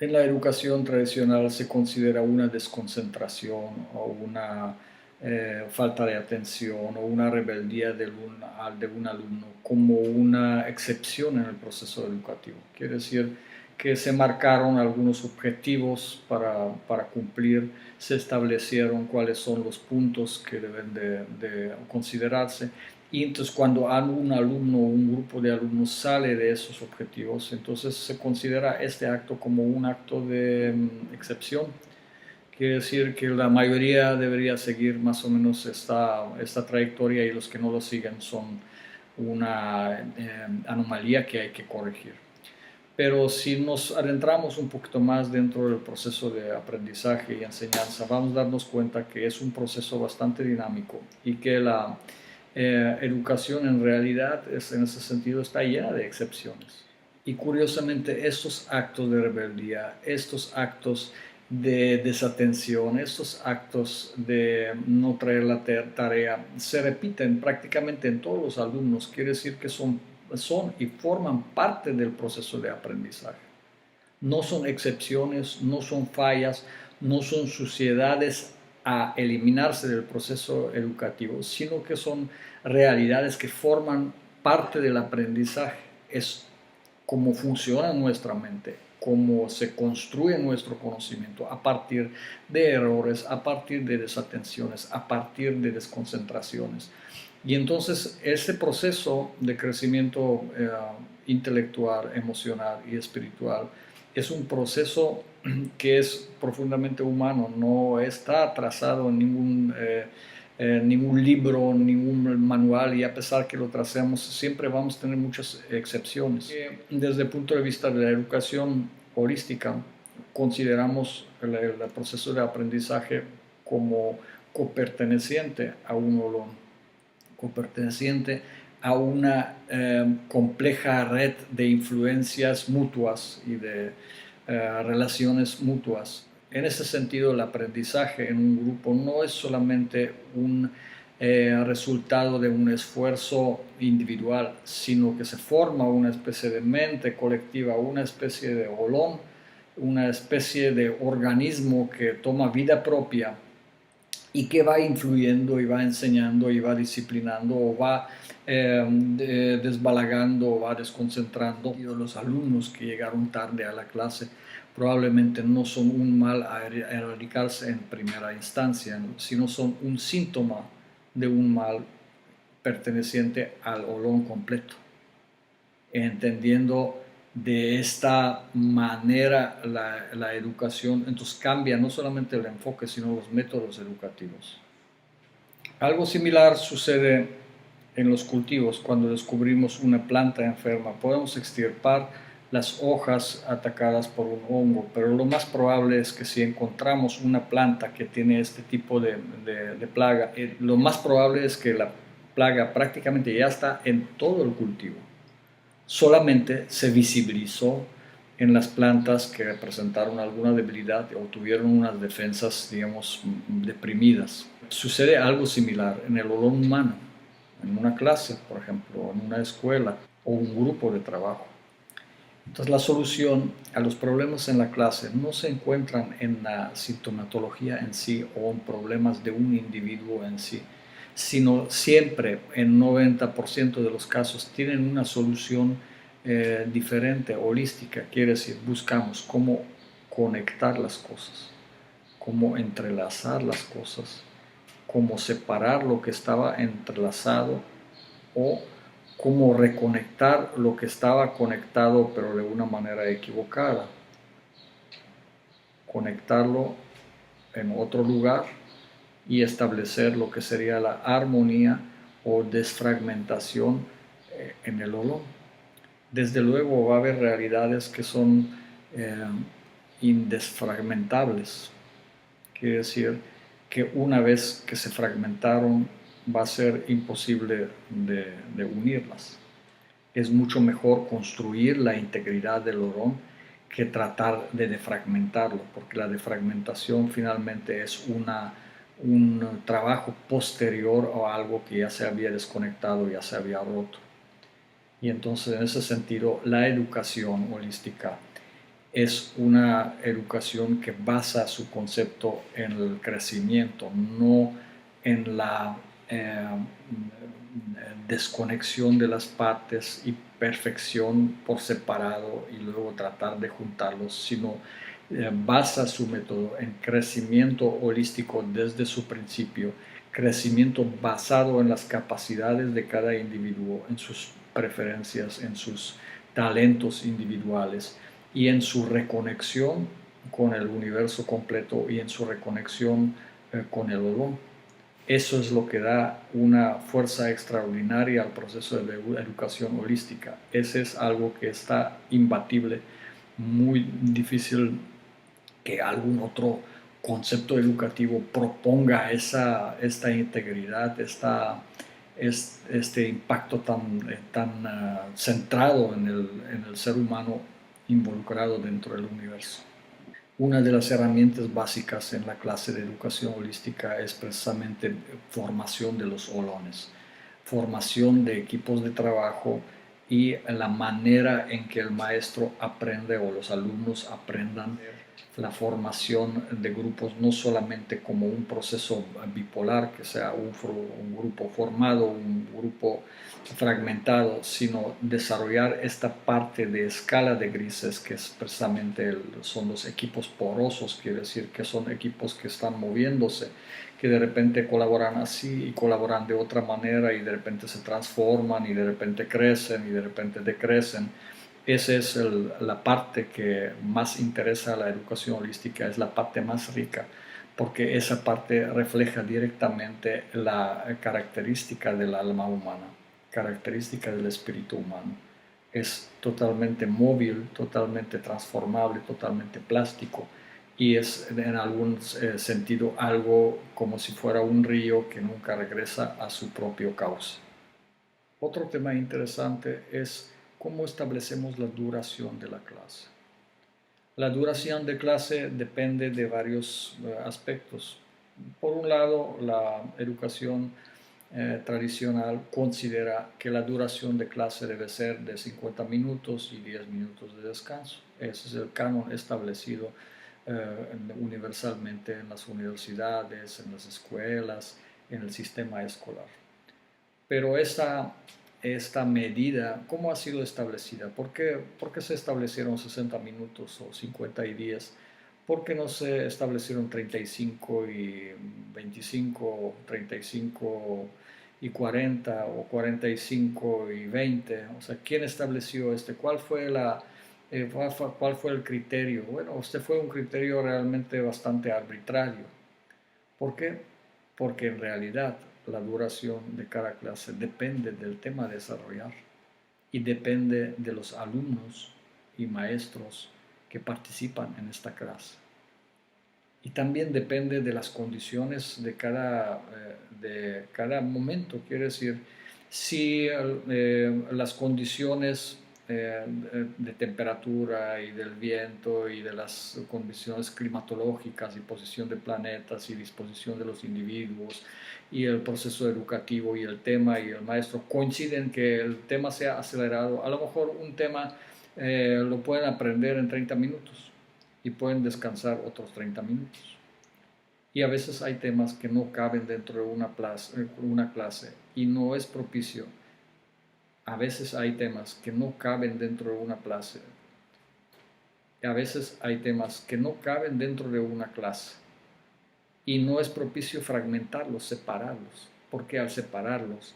En la educación tradicional se considera una desconcentración o una falta de atención o una rebeldía de un alumno como una excepción en el proceso educativo. Quiere decir que se marcaron algunos objetivos para cumplir, se establecieron cuáles son los puntos que deben de considerarse. Y entonces cuando un alumno o un grupo de alumnos sale de esos objetivos, entonces se considera este acto como un acto de excepción. Quiere decir que la mayoría debería seguir más o menos esta trayectoria y los que no lo siguen son una anomalía que hay que corregir. Pero si nos adentramos un poquito más dentro del proceso de aprendizaje y enseñanza, vamos a darnos cuenta que es un proceso bastante dinámico y que la educación en realidad en ese sentido está llena de excepciones. Y curiosamente estos actos de rebeldía, estos actos de desatención, estos actos de no traer la tarea, se repiten prácticamente en todos los alumnos. Quiere decir que son y forman parte del proceso de aprendizaje. No son excepciones, no son fallas, no son suciedades a eliminarse del proceso educativo, sino que son realidades que forman parte del aprendizaje. Es cómo funciona nuestra mente, cómo se construye nuestro conocimiento a partir de errores, a partir de desatenciones, a partir de desconcentraciones. Y entonces ese proceso de crecimiento intelectual, emocional y espiritual es un proceso que es profundamente humano, no está trazado en ningún libro, ningún manual, y a pesar que lo tracemos, siempre vamos a tener muchas excepciones. Desde el punto de vista de la educación holística, consideramos el proceso de aprendizaje como coperteneciente a un olón, coperteneciente a una compleja red de influencias mutuas y de relaciones mutuas. En ese sentido, el aprendizaje en un grupo no es solamente un resultado de un esfuerzo individual, sino que se forma una especie de mente colectiva, una especie de olón, una especie de organismo que toma vida propia y que va influyendo y va enseñando y va disciplinando o va desbalagando o va desconcentrando. Los alumnos que llegaron tarde a la clase probablemente no son un mal a erradicarse en primera instancia, sino son un síntoma de un mal perteneciente al olón completo, entendiendo de esta manera la educación. Entonces cambia no solamente el enfoque, sino los métodos educativos. Algo similar sucede en los cultivos. Cuando descubrimos una planta enferma, podemos extirpar las hojas atacadas por un hongo, pero lo más probable es que si encontramos una planta que tiene este tipo de plaga, lo más probable es que la plaga prácticamente ya está en todo el cultivo. Solamente se visibilizó en las plantas que presentaron alguna debilidad o tuvieron unas defensas, digamos, deprimidas. Sucede algo similar en el olón humano, en una clase, por ejemplo, en una escuela o un grupo de trabajo. Entonces la solución a los problemas en la clase no se encuentran en la sintomatología en sí o en problemas de un individuo en sí, sino siempre en 90% de los casos tienen una solución diferente, holística. Quiere decir, buscamos cómo conectar las cosas, cómo entrelazar las cosas, cómo separar lo que estaba entrelazado o cómo reconectar lo que estaba conectado pero de una manera equivocada, conectarlo en otro lugar y establecer lo que sería la armonía o desfragmentación en el olón. Desde luego va a haber realidades que son indesfragmentables, quiere decir que una vez que se fragmentaron va a ser imposible de unirlas. Es mucho mejor construir la integridad del olón que tratar de defragmentarlo, porque la defragmentación finalmente es un trabajo posterior a algo que ya se había desconectado, ya se había roto. Y entonces en ese sentido la educación holística es una educación que basa su concepto en el crecimiento, no en la desconexión de las partes y perfección por separado y luego tratar de juntarlos, sino basa su método en crecimiento holístico desde su principio, crecimiento basado en las capacidades de cada individuo, en sus preferencias, en sus talentos individuales y en su reconexión con el universo completo y en su reconexión con el Odón. Eso es lo que da una fuerza extraordinaria al proceso de educación holística. Ese es algo que está imbatible, muy difícil que algún otro concepto educativo proponga esta integridad, este impacto tan centrado en el ser humano involucrado dentro del universo. Una de las herramientas básicas en la clase de educación holística es precisamente formación de los olones, formación de equipos de trabajo y la manera en que el maestro aprende o los alumnos aprendan la formación de grupos no solamente como un proceso bipolar, que sea un grupo formado, un grupo fragmentado, sino desarrollar esta parte de escala de grises que es precisamente son los equipos porosos, quiere decir que son equipos que están moviéndose, que de repente colaboran así y colaboran de otra manera y de repente se transforman y de repente crecen y de repente decrecen. Esa es la parte que más interesa a la educación holística, es la parte más rica, porque esa parte refleja directamente la característica del alma humana, característica del espíritu humano. Es totalmente móvil, totalmente transformable, totalmente plástico y es en algún sentido algo como si fuera un río que nunca regresa a su propio cauce. Otro tema interesante es cómo establecemos la duración de la clase. La duración de clase depende de varios aspectos. Por un lado, la educación tradicional considera que la duración de clase debe ser de 50 minutos y 10 minutos de descanso. Ese es el canon establecido universalmente en las universidades, en las escuelas, en el sistema escolar. Pero esta medida, ¿cómo ha sido establecida? ¿Por qué se establecieron 60 minutos o 50 y 10? ¿Por qué no se establecieron 35 y 25, 35 y 40 o 45 y 20? O sea, ¿quién estableció ¿Cuál fue cuál fue el criterio? Bueno, este fue un criterio realmente bastante arbitrario. ¿Por qué? Porque en realidad la duración de cada clase depende del tema a desarrollar y depende de los alumnos y maestros que participan en esta clase. Y también depende de las condiciones de cada momento. Quiere decir, si las condiciones de temperatura y del viento y de las condiciones climatológicas y posición de planetas y disposición de los individuos y el proceso educativo y el tema y el maestro coinciden que el tema sea acelerado, a lo mejor un tema lo pueden aprender en 30 minutos y pueden descansar otros 30 minutos. Y a veces hay temas que no caben dentro de una clase y no es propicio. A veces hay temas que no caben dentro de una clase. A veces hay temas que no caben dentro de una clase y no es propicio fragmentarlos, separarlos, porque al separarlos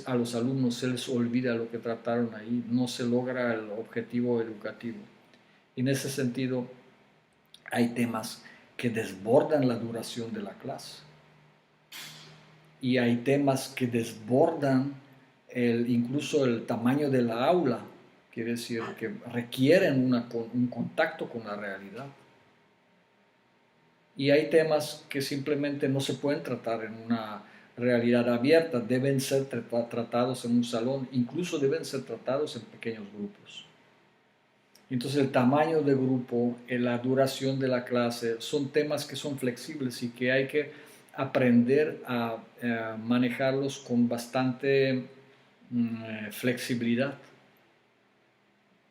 a los alumnos se les olvida lo que trataron ahí, no se logra el objetivo educativo. Y en ese sentido, hay temas que desbordan la duración de la clase y hay temas que desbordan incluso el tamaño de la aula, quiere decir que requieren un contacto con la realidad. Y hay temas que simplemente no se pueden tratar en una realidad abierta, deben ser tratados en un salón, incluso deben ser tratados en pequeños grupos. Entonces el tamaño de grupo, la duración de la clase, son temas que son flexibles y que hay que aprender a manejarlos con bastante flexibilidad.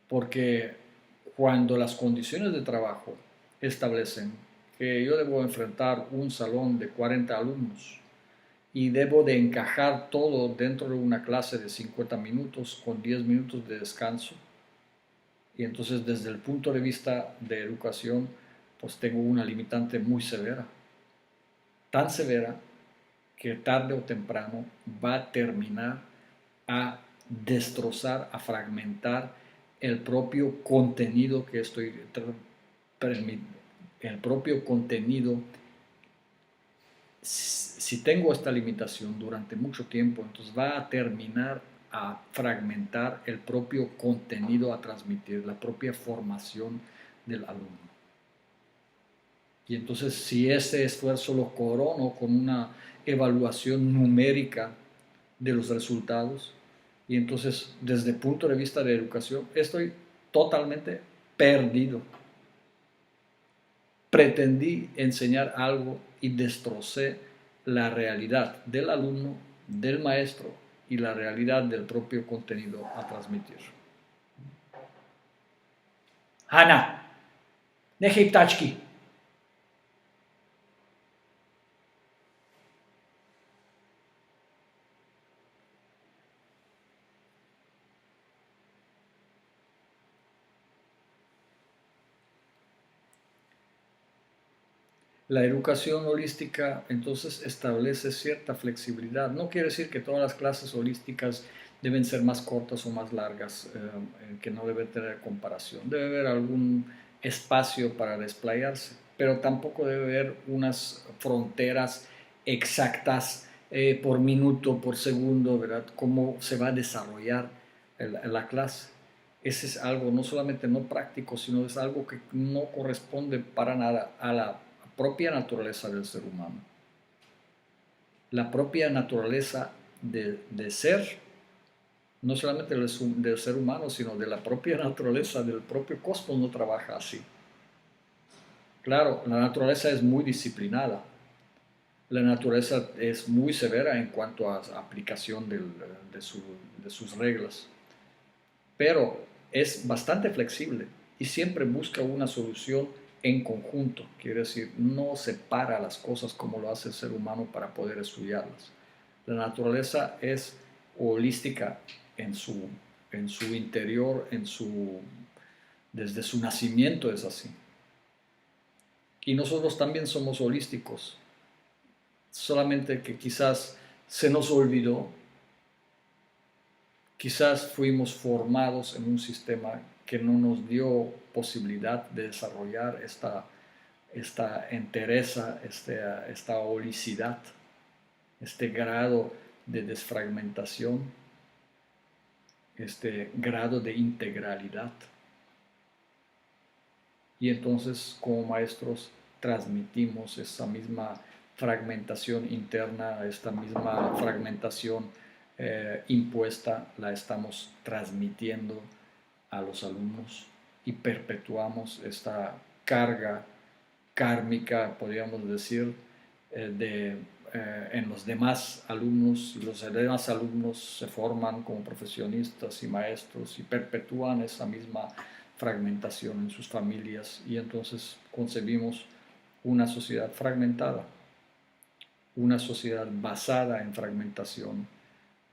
Porque cuando las condiciones de trabajo establecen que yo debo enfrentar un salón de 40 alumnos y debo de encajar todo dentro de una clase de 50 minutos con 10 minutos de descanso, y entonces desde el punto de vista de educación, pues tengo una limitante muy severa, tan severa que tarde o temprano va a terminar a destrozar, a fragmentar el propio contenido que estoy el propio contenido. Si tengo esta limitación durante mucho tiempo, entonces va a terminar a fragmentar el propio contenido a transmitir, la propia formación del alumno. Y entonces, si ese esfuerzo lo corono con una evaluación numérica de los resultados, y entonces desde el punto de vista de educación estoy totalmente perdido. Pretendí enseñar algo y destrocé la realidad del alumno, del maestro y la realidad del propio contenido a transmitir. Hanna, nechej ptačky. La educación holística entonces establece cierta flexibilidad. No quiere decir que todas las clases holísticas deben ser más cortas o más largas, que no debe tener comparación. Debe haber algún espacio para desplayarse, pero tampoco debe haber unas fronteras exactas, por minuto, por segundo, ¿verdad? Cómo se va a desarrollar la clase. Ese es algo no solamente no práctico, sino es algo que no corresponde para nada a la propia naturaleza del ser humano. La propia naturaleza de ser, no solamente del ser humano, sino de la propia naturaleza del propio cosmos no trabaja así. Claro, la naturaleza es muy disciplinada, la naturaleza es muy severa en cuanto a aplicación de sus reglas, pero es bastante flexible y siempre busca una solución en conjunto, quiere decir, no separa las cosas como lo hace el ser humano para poder estudiarlas. La naturaleza es holística en su interior, desde su nacimiento es así. Y nosotros también somos holísticos, solamente que quizás se nos olvidó, quizás fuimos formados en un sistema que no nos dio posibilidad de desarrollar esta entereza, esta holicidad, este grado de desfragmentación, este grado de integralidad. Y entonces, como maestros, transmitimos esa misma fragmentación interna, esta misma fragmentación impuesta, la estamos transmitiendo a los alumnos y perpetuamos esta carga kármica, podríamos decir, en los demás alumnos, y los demás alumnos se forman como profesionistas y maestros y perpetúan esa misma fragmentación en sus familias, y entonces concebimos una sociedad fragmentada, una sociedad basada en fragmentación,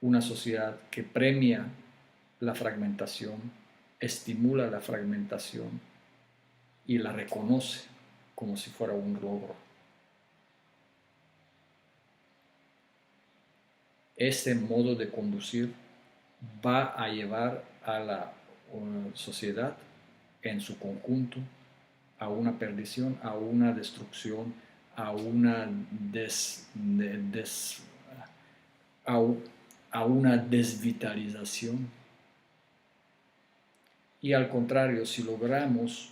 una sociedad que premia la fragmentación, estimula la fragmentación y la reconoce como si fuera un logro. Este modo de conducir va a llevar a la sociedad en su conjunto a una perdición, a una destrucción, a una a una desvitalización. Y al contrario, si logramos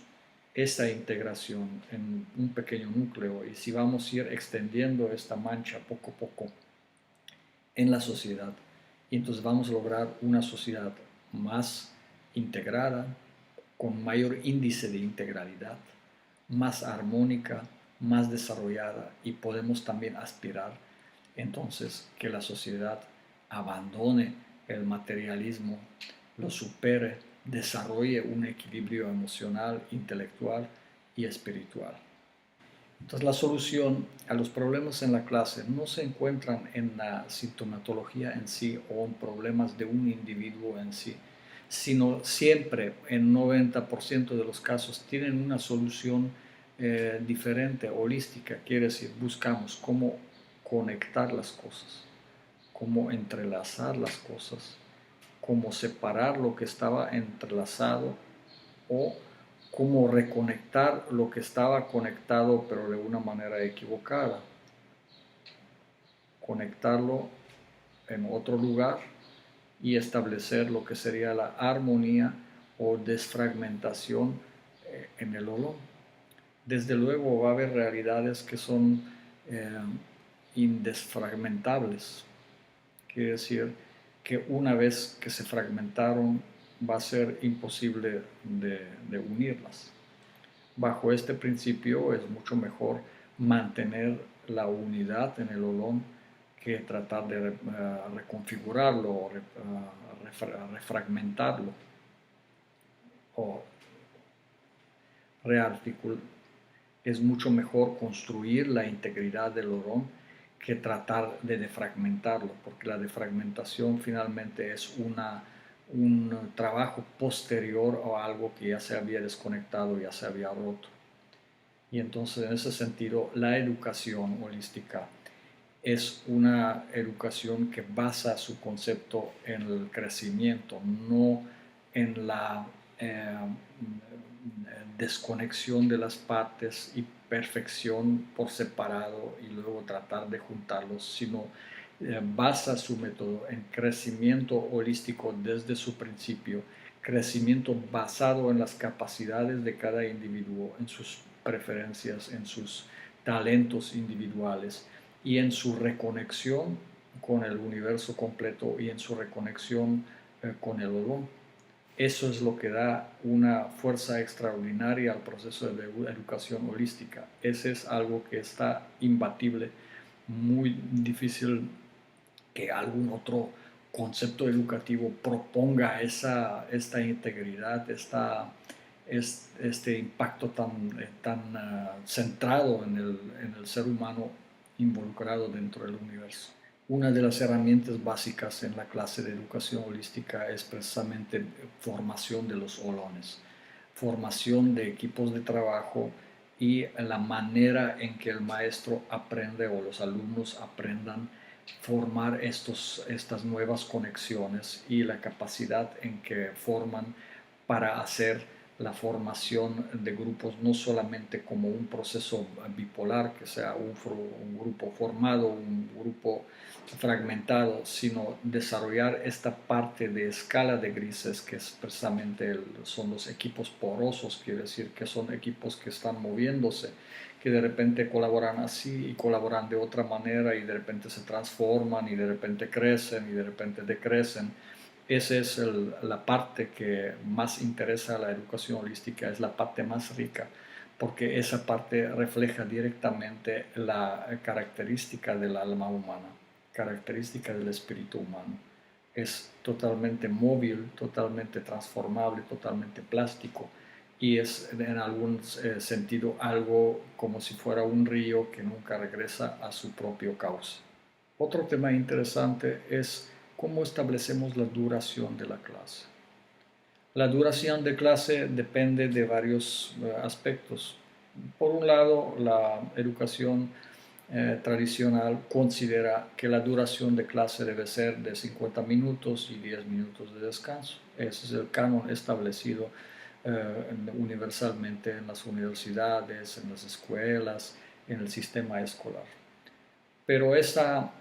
esta integración en un pequeño núcleo y si vamos a ir extendiendo esta mancha poco a poco en la sociedad, y entonces vamos a lograr una sociedad más integrada, con mayor índice de integralidad, más armónica, más desarrollada, y podemos también aspirar entonces que la sociedad abandone el materialismo, lo supere, desarrolle un equilibrio emocional, intelectual y espiritual. Entonces, la solución a los problemas en la clase no se encuentran en la sintomatología en sí o en problemas de un individuo en sí, sino siempre, en 90% de los casos, tienen una solución diferente, holística. Quiere decir, buscamos cómo conectar las cosas, cómo entrelazar las cosas, cómo separar lo que estaba entrelazado o cómo reconectar lo que estaba conectado pero de una manera equivocada, conectarlo en otro lugar y establecer lo que sería la armonía o desfragmentación en el olón. Desde luego va a haber realidades que son eh, indesfragmentables, quiere decir que una vez que se fragmentaron va a ser imposible de unirlas. Bajo este principio es mucho mejor mantener la unidad en el olón que tratar de reconfigurarlo o refragmentarlo o rearticular. Es mucho mejor construir la integridad del olón que tratar de defragmentarlo, porque la defragmentación finalmente es un trabajo posterior a algo que ya se había desconectado, ya se había roto. Y entonces, en ese sentido, la educación holística es una educación que basa su concepto en el crecimiento, no en la desconexión de las partes y perfección por separado y luego tratar de juntarlos, sino basa su método en crecimiento holístico desde su principio, crecimiento basado en las capacidades de cada individuo, en sus preferencias, en sus talentos individuales y en su reconexión con el universo completo y en su reconexión con el olón. Eso es lo que da una fuerza extraordinaria al proceso de educación holística. Ese es algo que está imbatible, muy difícil que algún otro concepto educativo proponga esta integridad, este impacto tan centrado en el ser humano involucrado dentro del universo. Una de las herramientas básicas en la clase de educación holística es precisamente formación de los olones, formación de equipos de trabajo y la manera en que el maestro aprende o los alumnos aprendan formar estas nuevas conexiones y la capacidad en que forman para hacer la formación de grupos no solamente como un proceso bipolar, que sea un grupo formado, un grupo fragmentado, sino desarrollar esta parte de escala de grises que es precisamente son los equipos porosos, quiere decir que son equipos que están moviéndose, que de repente colaboran así y colaboran de otra manera y de repente se transforman y de repente crecen y de repente decrecen. Esa es la parte que más interesa a la educación holística, es la parte más rica, porque esa parte refleja directamente la característica del alma humana, característica del espíritu humano. Es totalmente móvil, totalmente transformable, totalmente plástico y es en algún sentido algo como si fuera un río que nunca regresa a su propio cauce. Otro tema interesante es cómo establecemos la duración de la clase. La duración de clase depende de varios aspectos. Por un lado, la educación tradicional considera que la duración de clase debe ser de 50 minutos y 10 minutos de descanso. Ese es el canon establecido universalmente en las universidades, en las escuelas, en el sistema escolar. Pero esta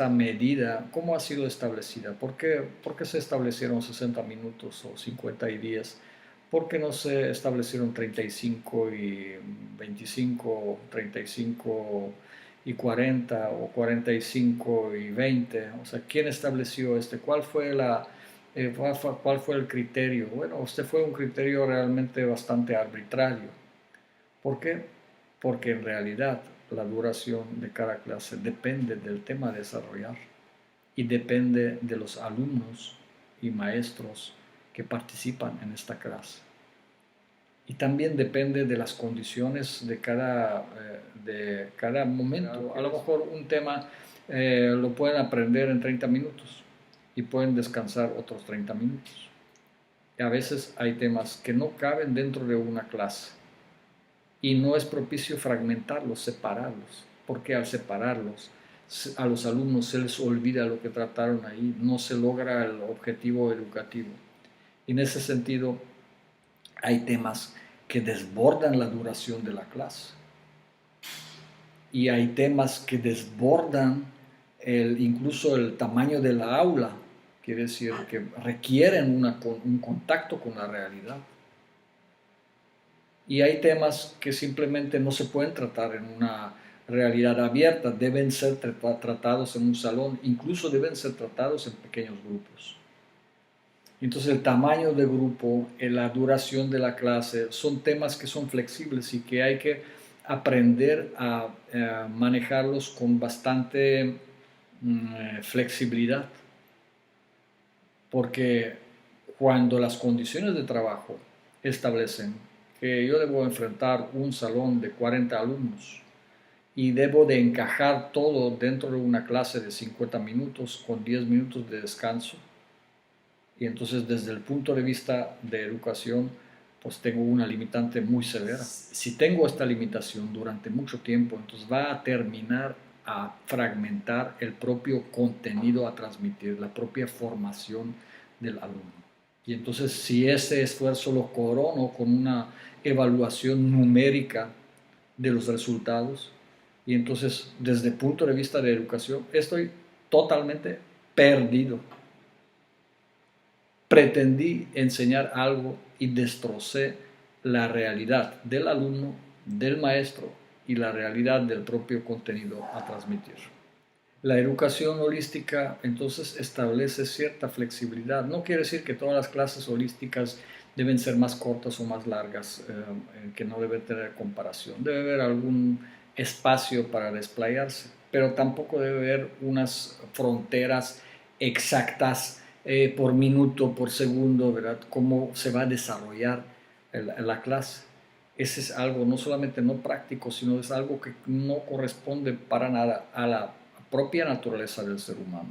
medida, ¿cómo ha sido establecida? ¿Por qué se establecieron 60 minutos o 50 y 10? ¿Por qué no se establecieron 35 y 25, 35 y 40 o 45 y 20? O sea, ¿quién estableció ¿Cuál fue cuál fue el criterio? Bueno, fue un criterio realmente bastante arbitrario. ¿Por qué? Porque en realidad la duración de cada clase depende del tema a desarrollar y depende de los alumnos y maestros que participan en esta clase. Y también depende de las condiciones de cada momento. A lo mejor un tema lo pueden aprender en 30 minutos y pueden descansar otros 30 minutos. Y a veces hay temas que no caben dentro de una clase y no es propicio fragmentarlos, separarlos, porque al separarlos a los alumnos se les olvida lo que trataron ahí, no se logra el objetivo educativo. Y en ese sentido hay temas que desbordan la duración de la clase y hay temas que desbordan incluso el tamaño de la aula, quiere decir que requieren un contacto con la realidad. Y hay temas que simplemente no se pueden tratar en una realidad abierta, deben ser tratados en un salón, incluso deben ser tratados en pequeños grupos. Entonces el tamaño de grupo, la duración de la clase, son temas que son flexibles y que hay que aprender a manejarlos con bastante flexibilidad. Porque cuando las condiciones de trabajo establecen que yo debo enfrentar un salón de 40 alumnos y debo de encajar todo dentro de una clase de 50 minutos con 10 minutos de descanso, y entonces desde el punto de vista de educación, pues tengo una limitante muy severa. Si tengo esta limitación durante mucho tiempo, entonces va a terminar a fragmentar el propio contenido a transmitir, la propia formación del alumno. Y entonces si ese esfuerzo lo corono con una evaluación numérica de los resultados, y entonces desde el punto de vista de educación estoy totalmente perdido. Pretendí enseñar algo y destrocé la realidad del alumno, del maestro y la realidad del propio contenido a transmitir. La educación holística entonces establece cierta flexibilidad. No quiere decir que todas las clases holísticas deben ser más cortas o más largas, que no debe tener comparación. Debe haber algún espacio para desplayarse, pero tampoco debe haber unas fronteras exactas por minuto, por segundo, ¿verdad? Cómo se va a desarrollar la clase. Ese es algo no solamente no práctico, sino es algo que no corresponde para nada a la propia naturaleza del ser humano.